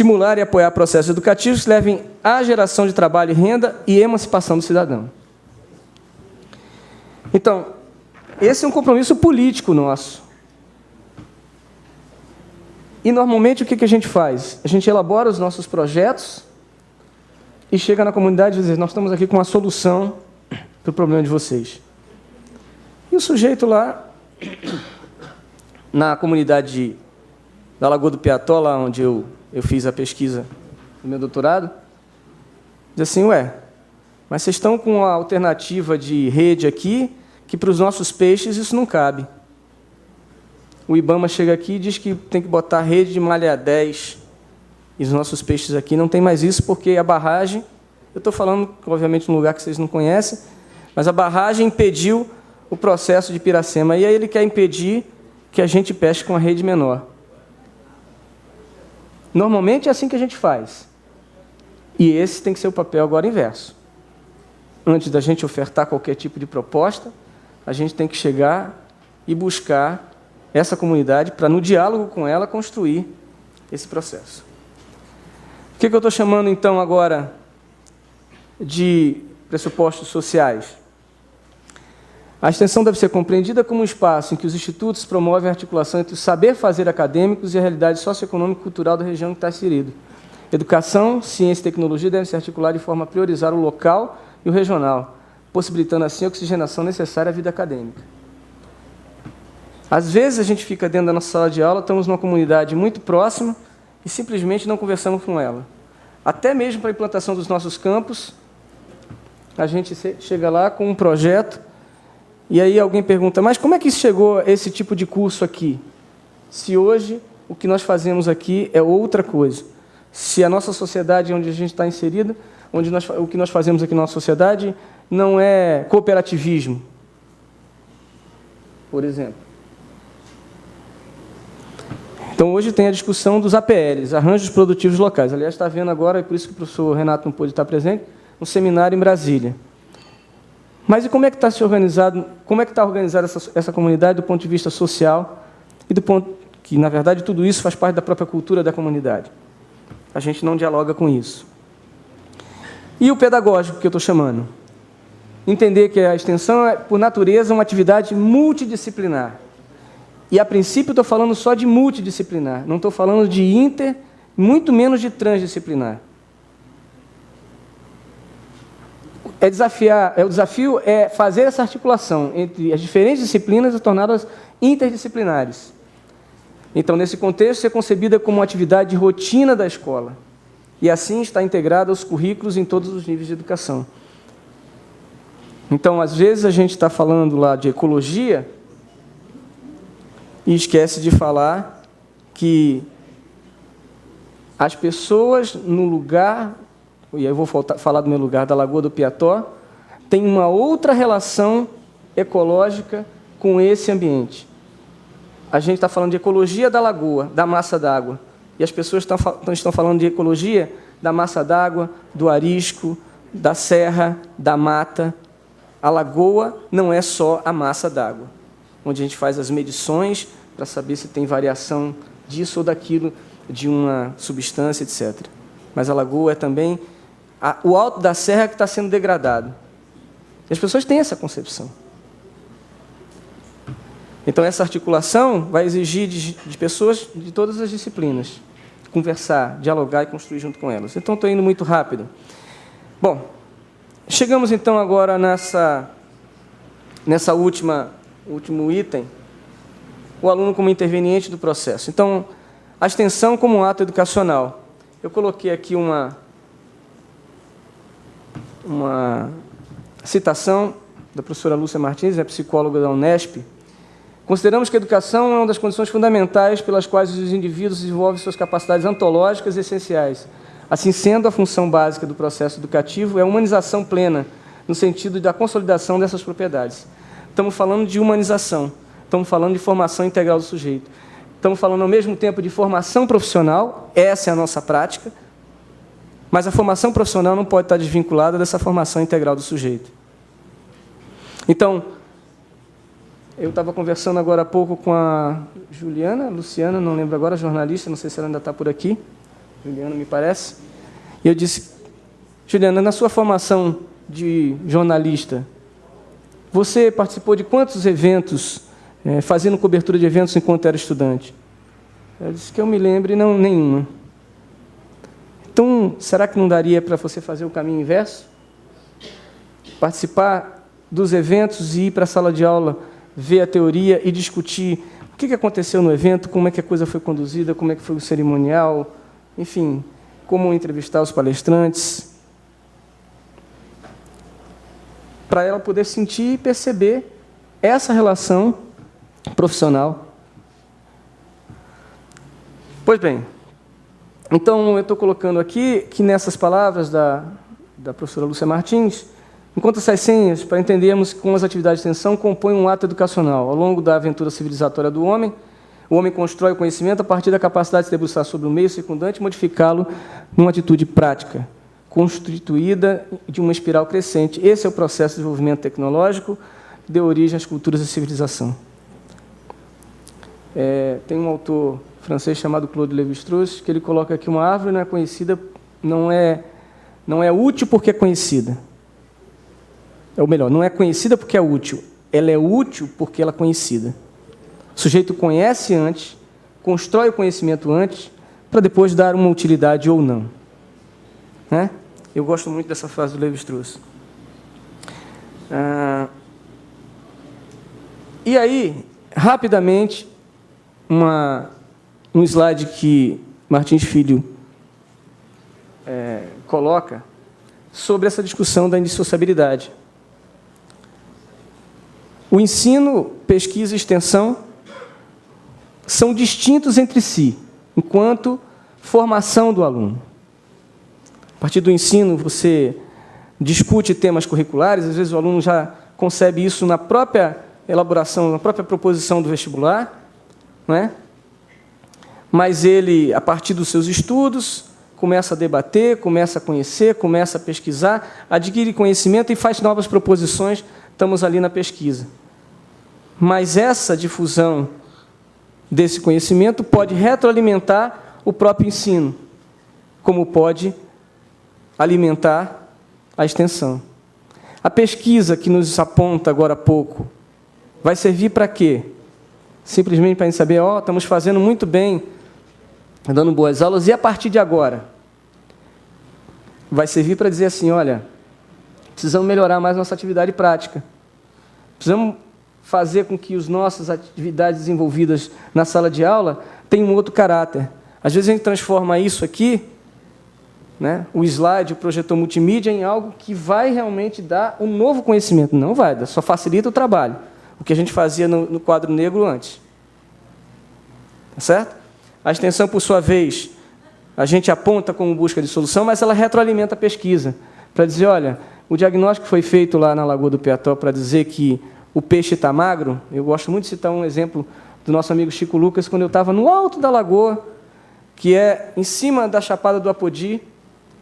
estimular e apoiar processos educativos que levem à geração de trabalho e renda e emancipação do cidadão. Então, esse é um compromisso político nosso. E, normalmente, o que a gente faz? A gente elabora os nossos projetos e chega na comunidade e diz: nós estamos aqui com uma solução para o problema de vocês. E o sujeito lá, na comunidade da Lagoa do Piató, lá onde eu fiz a pesquisa do meu doutorado, diz assim: ué, mas vocês estão com a alternativa de rede aqui, que para os nossos peixes isso não cabe. O IBAMA chega aqui e diz que tem que botar rede de malha 10, e os nossos peixes aqui não tem mais isso, porque a barragem, eu estou falando, obviamente, num lugar que vocês não conhecem, mas a barragem impediu o processo de Piracema, e aí ele quer impedir que a gente pesque com a rede menor. Normalmente é assim que a gente faz. E esse tem que ser o papel agora inverso. Antes da gente ofertar qualquer tipo de proposta, a gente tem que chegar e buscar essa comunidade para, no diálogo com ela, construir esse processo. O que eu estou chamando, então, agora de pressupostos sociais? A extensão deve ser compreendida como um espaço em que os institutos promovem a articulação entre o saber fazer acadêmicos e a realidade socioeconômica e cultural da região que está inserido. Educação, ciência e tecnologia devem se articular de forma a priorizar o local e o regional, possibilitando assim a oxigenação necessária à vida acadêmica. Às vezes a gente fica dentro da nossa sala de aula, estamos numa comunidade muito próxima e simplesmente não conversamos com ela. Até mesmo para a implantação dos nossos campos, a gente chega lá com um projeto e aí alguém pergunta: mas como é que chegou a esse tipo de curso aqui? Se hoje o que nós fazemos aqui é outra coisa. Se a nossa sociedade onde a gente está inserido, o que nós fazemos aqui na nossa sociedade não é cooperativismo, por exemplo. Então, hoje tem a discussão dos APLs, Arranjos Produtivos Locais. Aliás, está vendo agora, e por isso que o professor Renato não pôde estar presente, um seminário em Brasília. Mas e como é que está se organizado, como é que está organizada essa comunidade do ponto de vista social e do ponto que, na verdade, tudo isso faz parte da própria cultura da comunidade? A gente não dialoga com isso. E o pedagógico, que eu estou chamando? Entender que a extensão é, por natureza, uma atividade multidisciplinar. E, a princípio, estou falando só de multidisciplinar, não estou falando de inter, muito menos de transdisciplinar. O desafio é fazer essa articulação entre as diferentes disciplinas e torná-las interdisciplinares. Então, nesse contexto, ser concebida como uma atividade de rotina da escola, e assim está integrada aos currículos em todos os níveis de educação. Então, às vezes, a gente está falando lá de ecologia e esquece de falar que as pessoas no lugar, e eu vou falar do meu lugar, da Lagoa do Piató, têm uma outra relação ecológica com esse ambiente. A gente está falando de ecologia da lagoa, da massa d'água, e as pessoas estão falando de ecologia da massa d'água, do arisco, da serra, da mata. A lagoa não é só a massa d'água, onde a gente faz as medições para saber se tem variação disso ou daquilo, de uma substância, etc. Mas a lagoa é também o alto da serra que está sendo degradado. E as pessoas têm essa concepção. Então, essa articulação vai exigir de pessoas de todas as disciplinas conversar, dialogar e construir junto com elas. Então, estou indo muito rápido. Bom, chegamos, então, agora nessa último item, o aluno como interveniente do processo. Então, a extensão como um ato educacional. Eu coloquei aqui uma citação da professora Lúcia Martins, psicóloga da Unesp. Consideramos que a educação é uma das condições fundamentais pelas quais os indivíduos desenvolvem suas capacidades ontológicas e essenciais. Assim sendo, a função básica do processo educativo é a humanização plena, no sentido da consolidação dessas propriedades. Estamos falando de humanização, estamos falando de formação integral do sujeito. Estamos falando, ao mesmo tempo, de formação profissional, essa é a nossa prática, mas a formação profissional não pode estar desvinculada dessa formação integral do sujeito. Então, eu estava conversando agora há pouco com a Luciana, não lembro agora, jornalista, não sei se ela ainda está por aqui. Juliana, me parece. E eu disse, Juliana, na sua formação de jornalista, você participou de quantos eventos, fazendo cobertura de eventos enquanto era estudante? Ela disse que eu me lembre, não, nenhuma. Então, será que não daria para você fazer o caminho inverso? Participar dos eventos e ir para a sala de aula, ver a teoria e discutir o que aconteceu no evento, como é que a coisa foi conduzida, como é que foi o cerimonial, enfim, como entrevistar os palestrantes, para ela poder sentir e perceber essa relação profissional. Pois bem, então eu estou colocando aqui que nessas palavras da professora Lúcia Martins, enquanto essas senhas, para entendermos como as atividades de extensão compõem um ato educacional. Ao longo da aventura civilizatória do homem, o homem constrói o conhecimento a partir da capacidade de se debruçar sobre o meio circundante e modificá-lo numa atitude prática, constituída de uma espiral crescente. Esse é o processo de desenvolvimento tecnológico que deu origem às culturas da civilização. Tem um autor francês chamado Claude Lévi-Strauss, que ele coloca aqui: uma árvore não é conhecida, não é útil porque é conhecida. Ou melhor, não é conhecida porque é útil, ela é útil porque ela é conhecida. O sujeito conhece antes, constrói o conhecimento antes, para depois dar uma utilidade ou não. Né? Eu gosto muito dessa frase do Lévi-Strauss. E aí, rapidamente, um slide que Martins Filho coloca sobre essa discussão da indissociabilidade. O ensino, pesquisa e extensão são distintos entre si, enquanto formação do aluno. A partir do ensino, você discute temas curriculares, às vezes o aluno já concebe isso na própria elaboração, na própria proposição do vestibular, não é? Mas ele, a partir dos seus estudos, começa a debater, começa a conhecer, começa a pesquisar, adquire conhecimento e faz novas proposições, estamos ali na pesquisa. Mas essa difusão desse conhecimento pode retroalimentar o próprio ensino, como pode alimentar a extensão. A pesquisa que nos aponta agora há pouco vai servir para quê? Simplesmente para a gente saber, estamos fazendo muito bem, dando boas aulas, e a partir de agora? Vai servir para dizer assim, olha, precisamos melhorar mais nossa atividade prática. Precisamos fazer com que as nossas atividades desenvolvidas na sala de aula tenham um outro caráter. Às vezes a gente transforma isso aqui, né, o slide, o projetor multimídia, em algo que vai realmente dar um novo conhecimento. Não vai, só facilita o trabalho. O que a gente fazia no quadro negro antes. Tá certo? A extensão, por sua vez, a gente aponta como busca de solução, mas ela retroalimenta a pesquisa, para dizer, olha, o diagnóstico foi feito lá na Lagoa do Piató para dizer que o peixe está magro. Eu gosto muito de citar um exemplo do nosso amigo Chico Lucas, quando eu estava no alto da lagoa, que é em cima da Chapada do Apodi,